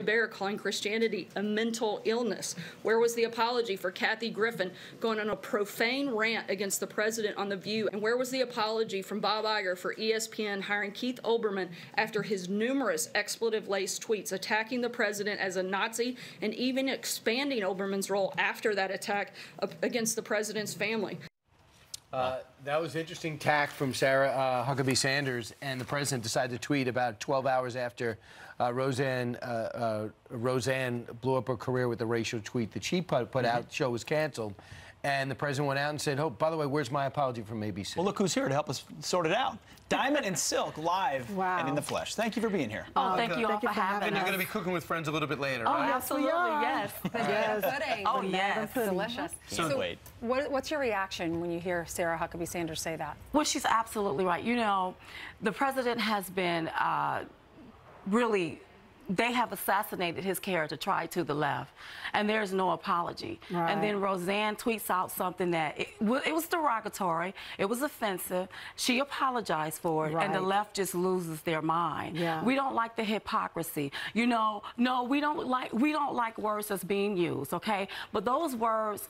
Bear calling Christianity a mental illness? Where was the apology for Kathy Griffin going on a profane rant against the president on The View? And where was the apology from Bob Iger for ESPN hiring Keith Olbermann after his numerous expletive-laced tweets attacking the president as a Nazi and even expanding Olbermann's role after that attack against the president's family? That was interesting tack from Sarah Huckabee Sanders, and the president decided to tweet about 12 hours after Roseanne blew up her career with the racial tweet that she put out. The show was canceled, and the president went out and said, "Oh, by the way, where's my apology from ABC?" Well, look who's here to help us sort it out. Diamond and Silk live and in the flesh. Thank you for being here. Oh, thank you all for having us. And you're going to be cooking with friends a little bit later, right? Absolutely, yes. Yes. Pudding. Oh, yes. Delicious. So wait. What's your reaction when you hear Sarah Huckabee Sanders say that? Well, she's absolutely right. You know, the president has been really... They have assassinated his character, tried to the left, and there's no apology. Right. And then Roseanne tweets out something that it was derogatory, it was offensive. She apologized for it, and the left just loses their mind. Yeah. We don't like the hypocrisy. You know, no, we don't like words that's being used, okay? But those words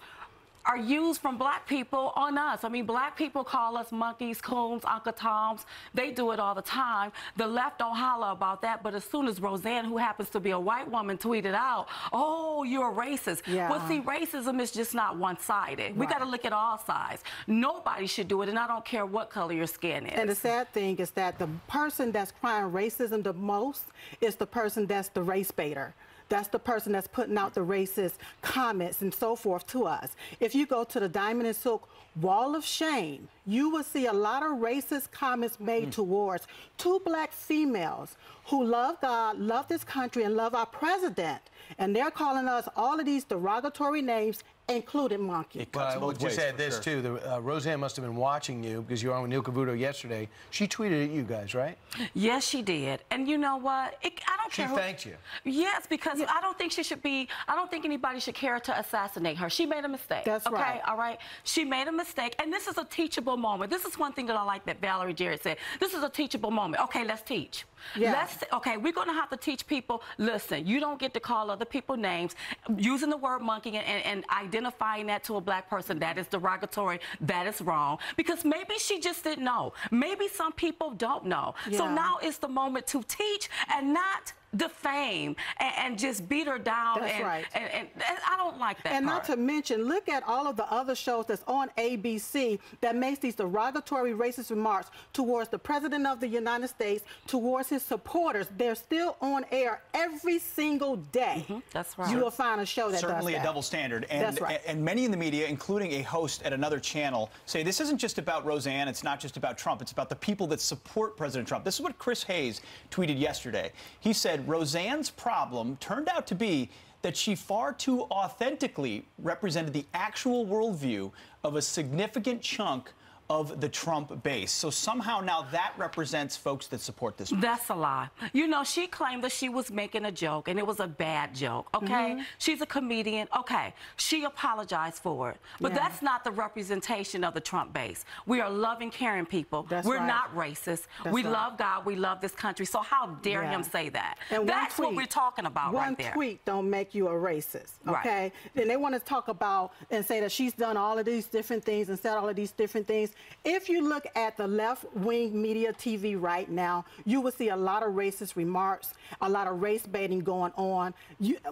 are used from black people on us. I mean, black people call us monkeys, coons, Uncle Toms. They do it all the time. The left don't holler about that, but as soon as Roseanne, who happens to be a white woman, tweeted out, "Oh, you're a racist." Yeah. Well, see, racism is just not one-sided. We got to look at all sides. Nobody should do it, and I don't care what color your skin is. And the sad thing is that the person that's crying racism the most is the person that's the race baiter. That's the person that's putting out the racist comments and so forth to us. If you go to the Diamond and Silk Wall of Shame, you will see a lot of racist comments made towards two black females who love God, love this country, and love our president. And they're calling us all of these derogatory names, including monkey. Well, I will just add this, too. Roseanne must have been watching you because you were on with Neil Cavuto yesterday. She tweeted at you guys, right? Yes, she did. And you know what? I don't care. She thanked you. Yes, because I don't think she should be, I don't think anybody should care to assassinate her. She made a mistake. That's right. All right? She made a mistake. And this is a teachable moment. This is one thing that I like that Valerie Jarrett said. This is a teachable moment. Okay, let's teach. Yeah. Okay, we're going to have to teach people, listen, you don't get to call other people names. Using the word monkey and identifying that to a black person, that is derogatory, that is wrong. Because maybe she just didn't know. Maybe some people don't know. Yeah. So now is the moment to teach and not defame and just beat her down. That's right. And I don't like that And part. not to mention, look at all of the other shows that's on ABC that makes these derogatory racist remarks towards the President of the United States, towards his supporters. They're still on air every single day. That's right. You will find a show that Certainly does a that. double standard. And, That's right. And many in the media, including a host at another channel, say this isn't just about Roseanne, it's not just about Trump, it's about the people that support President Trump. This is what Chris Hayes tweeted yesterday. He said, Roseanne's problem turned out to be that she far too authentically represented the actual worldview of a significant chunk of the Trump base. So somehow now that represents folks that support this. That's a lie. You know, she claimed that she was making a joke, and it was a bad joke, okay? She's a comedian, okay. She apologized for it. But that's not the representation of the Trump base. We are loving, caring people. We're not racist. We love God. We love this country. So how dare him say that? And that's what we're talking about right there. One tweet don't make you a racist, okay? Then they want to talk about and say that she's done all of these different things and said all of these different things. If you look at the left-wing media TV right now, you will see a lot of racist remarks, a lot of race baiting going on.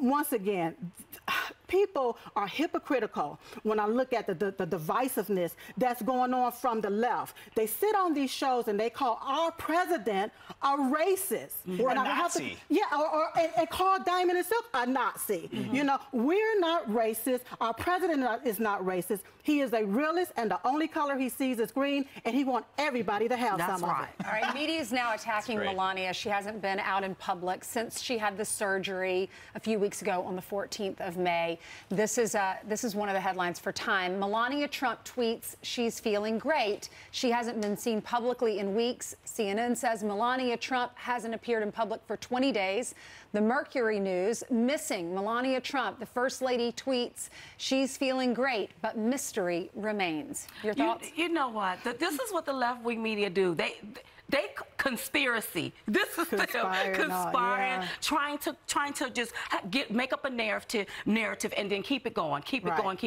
Once again, people are hypocritical when I look at the divisiveness that's going on from the left. They sit on these shows and they call our president a racist. Or and a Nazi. And call Diamond and Silk a Nazi. You know, we're not racist. Our president is not racist. He is a realist, and the only color he sees is green, and he wants everybody to have some of it. All right, media is now attacking Melania. She hasn't been out in public since she had the surgery a few weeks ago on the 14th of May. This is one of the headlines for Time. Melania Trump tweets she's feeling great. She hasn't been seen publicly in weeks. CNN says Melania Trump hasn't appeared in public for 20 days. The Mercury News, missing Melania Trump. The First Lady tweets she's feeling great, but mystery remains. Your thoughts? You know what? This is what the left-wing media do. conspiracy. This is still conspiring, yeah. trying to just make up a narrative, and then keep it going, keep it going.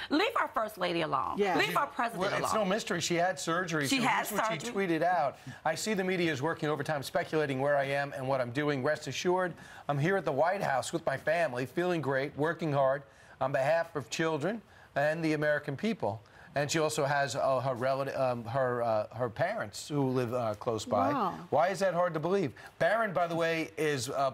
Leave our first lady alone. Yeah. Leave our president alone. It's no mystery. She had surgery. She had Here's what surgery. she tweeted out. I see the media is working overtime, speculating where I am and what I'm doing. Rest assured, I'm here at the White House with my family, feeling great, working hard on behalf of children and the American people. And she also has her parents who live close by. Wow. Why is that hard to believe? Barron, by the way,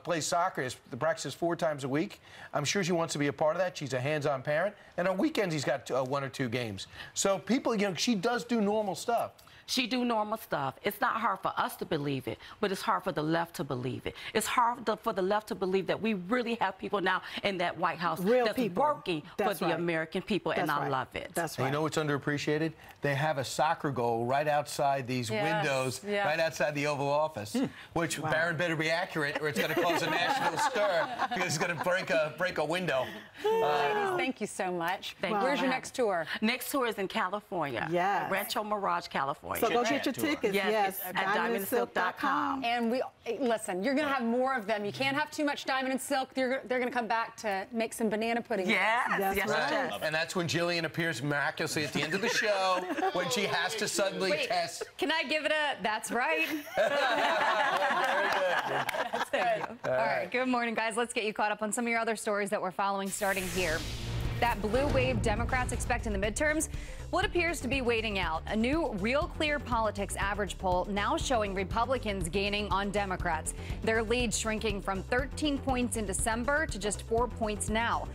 plays soccer. Practices 4 times a week. I'm sure she wants to be a part of that. She's a hands-on parent. And on weekends, he's got 1 or 2 games. So people, she does do normal stuff. She do normal stuff. It's not hard for us to believe it, but it's hard for the left to believe it. It's hard for the left to believe that we really have people now in that White House that's working for the American people, and I love it. That's right. right. You know what's underappreciated? They have a soccer goal right outside these windows, right outside the Oval Office, which Barron better be accurate, or it's going to cause a national stir because it's going to break a window. Ladies, thank you so much. Where's your next tour? Next tour is in California. Yes. Rancho Mirage, California. So go get your tickets. Yes, at diamondandsilk.com. And listen, you're going to have more of them. You can't have too much Diamond and Silk. They're going to come back to make some banana pudding. Yes. And that's when Jillian appears miraculously at the end of the show, when she has to suddenly test. Can I give it a, that's right? That's good. All right, good morning, guys. Let's get you caught up on some of your other stories that we're following starting here. That blue wave Democrats expect in the midterms, what appears to be waiting out. A new Real Clear Politics average poll now showing Republicans gaining on Democrats. Their lead shrinking from 13 points in December to just 4 points now.